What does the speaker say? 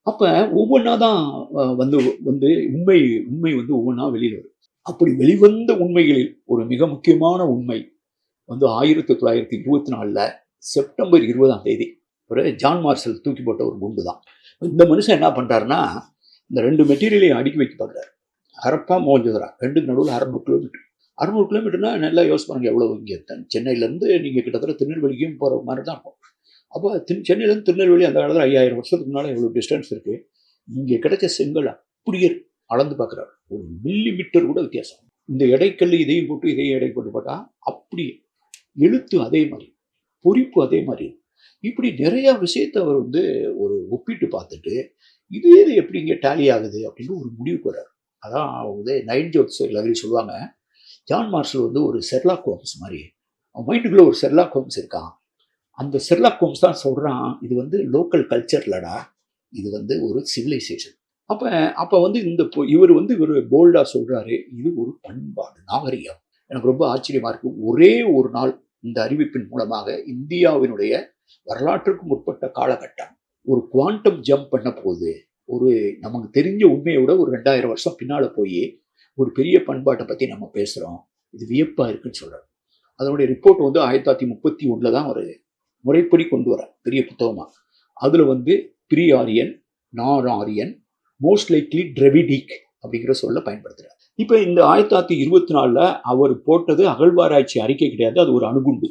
அப்ப ஒவ்வொன்னா தான் வந்து வந்து உண்மை உண்மை வந்து ஒவ்வொன்னா வெளியில வரும். அப்படி வெளிவந்த உண்மைகளில் ஒரு மிக முக்கியமான உண்மை வந்து 1924ல செப்டம்பர் 20ஆம் தேதி ஒரு ஜான் மார்ஷல் தூக்கி போட்ட ஒரு குண்டு தான். இந்த மனுஷன் என்ன பண்றாருன்னா, இந்த 2 மெட்டீரியலையும் அடுக்கி வைக்க பார்க்குறாரு. ஹரப்பா, மொஹஞ்சதாரோ 2க்கு நடுவுல 600 கிலோமீட்டர். 600 கிலோமீட்டர்னா நல்லா யோசிச்சு பாருங்க எவ்வளவு இங்க சென்னையிலேருந்து நீங்க கிட்டத்தட்ட திருநெல்வேலிக்கும் போற மாதிரி தான் இருக்கும். அப்போ சென்னையிலேருந்து திருநெல்வேலி அந்த காலத்தில் 5000 வருஷத்துக்கு முன்னால எவ்வளோ டிஸ்டன்ஸ் இருக்கு. இங்கே கிடைச்ச செங்கல் அப்படியே அளந்து பார்க்குறாரு. ஒரு மில்லி மீட்டர் கூட வித்தியாசம். இந்த எடைக்கல் இதையும் போட்டு இதையும் எடை போட்டு போட்டா அப்படியே எழுத்து அதே மாதிரி, பொறிப்பு அதே மாதிரி. இப்படி நிறைய விஷயத்த அவர் வந்து ஒரு ஒப்பிட்டு பார்த்துட்டு இது எப்படி இங்கே டேலி ஆகுது அப்படின்னு ஒரு முடிவுக்கு வர்றாரு. அதான் வந்து நைன் ஜோட்ஸ் எல்லாரையும் சொல்லுவாங்க, ஜான் மார்ஷல் வந்து ஒரு ஷெர்லாக் ஹோம்ஸ் மாதிரி. அவன் மைண்டுக்குள்ள ஒரு ஷெர்லாக் ஹோம்ஸ் இருக்கான். அந்த ஷெர்லாக் ஹோம்ஸ் தான் சொல்றான், இது வந்து லோக்கல் கல்ச்சர் இல்லடா, இது வந்து ஒரு சிவிலைசேஷன். அப்ப அப்ப வந்து இவர் வந்து இவர் போல்டா சொல்றாரு, இது ஒரு பண்பாடு, நாகரிகம். எனக்கு ரொம்ப ஆச்சரியமா இருக்கு. ஒரே ஒரு நாள் இந்த அறிவிப்பின் மூலமாக இந்தியாவினுடைய வரலாற்றுக்கு முற்பட்ட காலகட்டம் ஒரு குவாண்டம் ஜம்ப் பண்ண போகுது. ஒரு நமக்கு தெரிஞ்ச உண்மையை விட ஒரு 2000 வருஷம் பின்னால போய் ஒரு பெரிய பண்பாட்டை பத்தி நம்ம பேசுறோம். இது வியப்பா இருக்குன்னு சொல்றாரு. அதனுடைய ரிப்போர்ட் வந்து 1931 தான் ஒரு முறைப்படி கொண்டு வர பெரிய புத்தகமா. அதுல வந்து ப்ரீ ஆரியன், நான் ஆரியன், மோஸ்ட் லைக்லி டிரெவிடிக் அப்படிங்கிற சொல்ல பயன்படுத்துறாரு. இப்ப இந்த 1924ல அவர் போட்டது அகழ்வாராய்ச்சி அறிக்கை கிடையாது, அது ஒரு அணுகுண்டு.